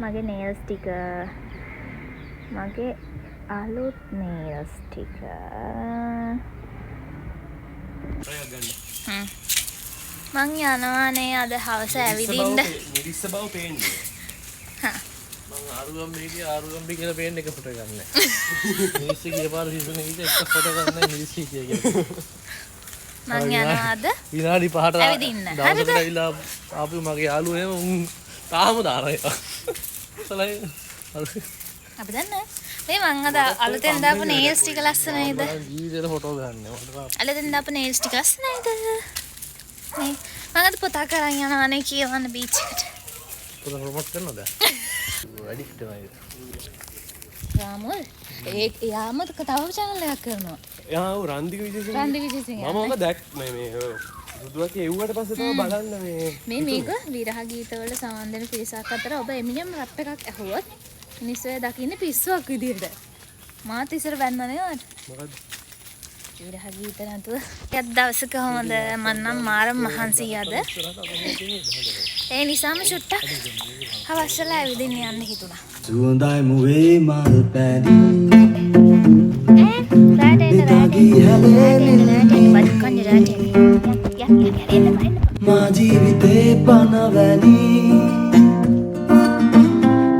මගේ nails ටික මගේ අලුත් nails ටික මං යනවානේ අද හවස ඇවිදින්න මිරිස්ස බව පේන්නේ මං ආරුගම්බේ කියලා පේන්න එක ෆොටෝ ගන්න මිරිස්ස ගියපාර සීසන් එකේ එක ෆොටෝ ගන්න මිරිස්ස කියලා මං යනවාද විනාඩි 5ට ඇවිදින්න දවසකට ඇවිල්ලා ආපු මගේ යාළුවෝ එහෙම උන් තාම දානවා ඒක අපි දන්නේ මේ මං අද අලුතෙන් දාපු nails ටික ලස්සනයිද ජීවිතේට ෆොටෝ ගන්න අලුතෙන් දාපු nails ටික ලස්සනයිද මේ මං අද පොතක් අරන් යනවානේ කියවන්න බීච් එකට පොත ප්‍රොමෝට් කරනවද වැඩි හිටමයි රාමුල් යාම තව channel එකක් කරනවා යා රන්දික විජේසිංහ මම ඔක දැක් මේ දුදුවක් එව්වට පස්සේ තමයි බලන්න මේ මේක විරහ ගීතවල සමන් දෙන පිරිසක් අතර ඔබ එමිනියම් රැප් එකක් ඇහුවොත් මිනිස්සු දකින්නේ පිස්සුවක් විදියට මාත් ඉස්සර බැන්නනේ ඔයාට මොකද්ද විරහ ගීත නතුව එකක් දවසක කොහොමද මම නම් මාරම මහන්සි අද ඒ නිසාම චුට්ටක් අවශ්‍යලා ඇවිදින්න යන්න හිතුණා සුවඳයි මුවේ මල් පැණි මා ජීවිතේ පනවැනි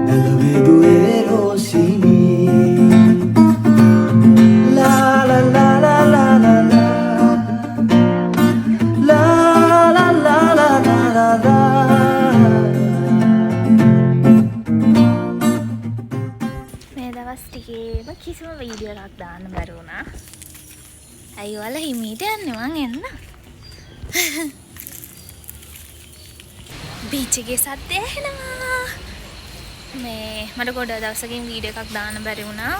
නැලවේ දුවේ රෝසිනි ලා ලා ලා ලා ලා ලා ලා ලා ලා ලා මේ දවස් ටිකේම කිසිම වීඩියෝ එකක් දාන්න බැරි වුණා. ඇයි ඔයාලා හිමීට යන්නේ මං එන්න? බීච් එකේ සද්ද ඇහෙනවා. මේ මට ගොඩ දවසකින් වීඩියෝ එකක් දාන්න බැරි වුණා.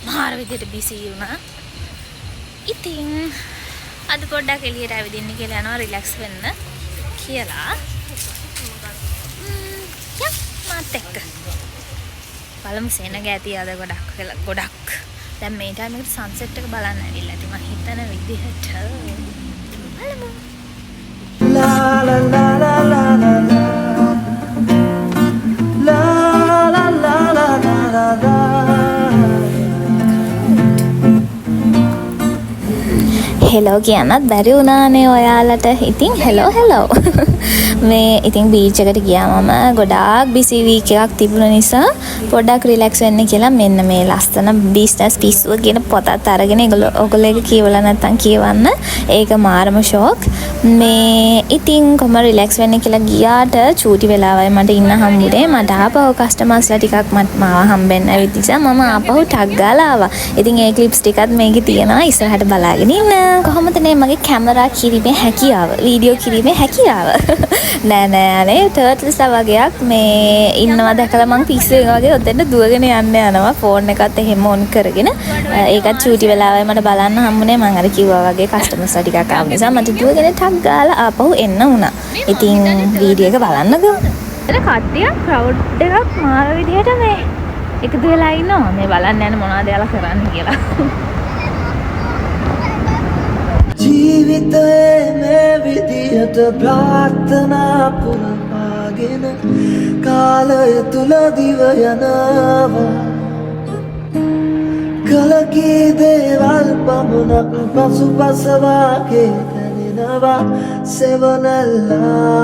මාර විදියට බිසි වුණා. ඉතින් අද පොඩ්ඩක් එළියට ඇවිදින්න කියලා යනවා රිලැක්ස් වෙන්න කියලා. යා මාත් එක්ක. බලමු සෙනග ඇති අද ගොඩක්. දැන් මේ ටයිම් එකට සන්සෙට් එක බලන්න ඇවිල්ලා ඉතින් මම හිතන විදිහට බලමු. La la la la la la la la la la la la hello කියන්නත් බැරි වුණානේ ඔයාලට. ඉතින් හෙලෝ මේ ඉතින් බීච් එකට ගියාම ගොඩාක් බිසි වීක් එකක් තිබුණ නිසා පොඩ්ඩක් රිලැක්ස් වෙන්න කියලා මෙන්න මේ ලස්සන බිස්නස් පිස්සුව කියන පොතත් අරගෙන ඔයගොල්ලෝ ඒක කියවලා නැත්තම් කියවන්න. ඒක මාරම ෂොක්. මේ ඉතින් කොහම රිලැක්ස් වෙන්න කියලා ගියාට චූටි වෙලාවයි මට ඉන්න හම්බුනේ. මට ආපහු කස්ටමර්ස්ලා ටිකක් මාව හම්බෙන්න ඇවිත් නිසා මම ආපහු ටග් ගාලා ආවා. ඉතින් ඒ ක්ලිප්ස් ටිකත් මේකේ තියෙනවා ඉස්සරහට බලාගෙන ඉන්න. කොහොමද මේ කැමරා කිරීමේ හැකියාව වීඩියෝ කිරීමේ හැකියාව නෑ ටර්ටල්ස්ලා වගේක් මේ ඉන්නවා දැකලා මං පිස්සුවෙන් වගේ ඔතෙන්ට දුවගෙන යන්න යනවා ෆෝන් එකත් එහෙම ඔන් කරගෙන ඒකත් චූටි වෙලාවයි මට බලන්න හම්බුනේ මං අර කිව්වා වගේ කස්ටමර්ස්ලා ටිකක් ආව නිසා මට දුවගෙන ටක් ගාලා ආපහු එන්න වුණා. ඉතින් වීඩියෝ එක බලන්නකෝ. එතන කට්ටිය ක්‍රවුඩ් එකක් මාර විදියට මේ එකතු වෙලා ඉන්නවා මේ බලන්න යන මොනවද යාලා කරන්නේ කියලා. ජීවිතයේ මේ විදියට ප්‍රාර්ථනා පුරවාගෙන කාලය තුල දිව යනවා කලකී දේවල් පමණක් පසුපසවාගේ දැනෙනවා සෙවනල්ලාගේ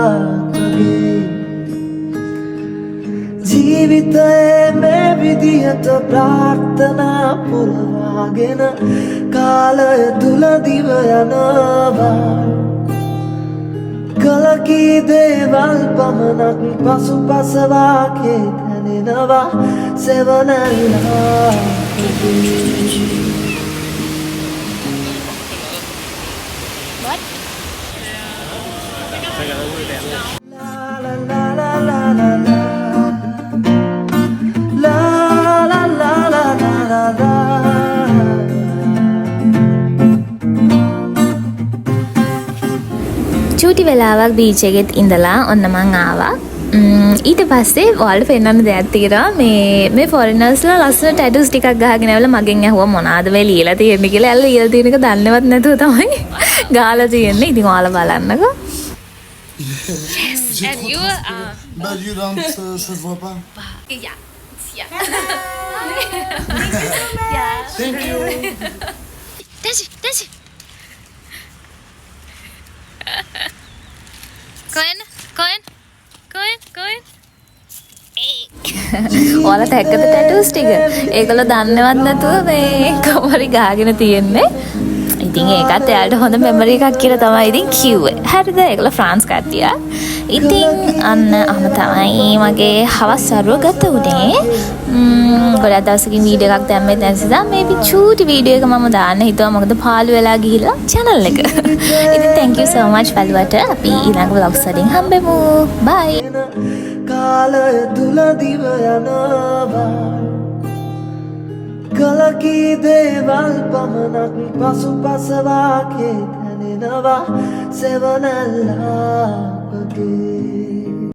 ජීවිතයේ මේ විදියට ප්‍රාර්ථනා පුරවාගෙන කාලය තුල දිව යනවා කලකී දේවල් පමණක් පසුපසවාගේ දැනෙනවා සෙවනල්ලාගේ චූටි වෙලාවක් බීච් එකෙත් ඉඳලා ඔන්න මං ආවා. ඊට පස්සේ ඔයාලට පෙන්වන්න දෙයක් තියෙනවා. මේ ෆොරිනර්ස්ලා ලස්සන ටැටූස් ටිකක් ගහගෙන ආවලා මගෙන් ඇහුවා මොනවාද මේ ලියලා තියෙන්නේ කියලා. එයාලා ලියලා තියෙන එක දන්නේවත් නැතුව තමයි ගාලා තියෙන්නේ. ඉතින් ඔයාලා බලන්නකෝ. And you But you don't se voit pas. yeah. Yeah. Thank you. That's it. Go in. ඔයාලා තැක්කද ටැටූස් ටික? ඒගොල්ලෝ දන්නවත් නැතුව මේ කවරි ගාගෙන තියෙන්නේ. ඉතින් ඒකත් එයාලට හොඳ මෙමරි එකක් කියලා තමයි ඉතින් කිව්වේ. හරිද? ඒගොල්ලෝ ෆ්‍රාන්ස් කට්ටිය. ඉතින් අන්න අහම තමයි මගේ හවස් සරුව ගත උනේ. ගොඩක් දවසකින් වීඩියෝ එකක් දැම්මේ නැති නිසා මේබි චූටි වීඩියෝ එක මම දාන්න හිතුවා මොකද පාළු වෙලා ගිහිල්ලා channel එක. ඉතින් thank you so much බලුවට. අපි ඊළඟ vlogs වලින් හම්බෙමු. bye. කාලය තුල දිව යනවා කලකී දේවල් පමණක් පසුපස වාගේ තැනෙනවා සෙවණැල්ලා වගේ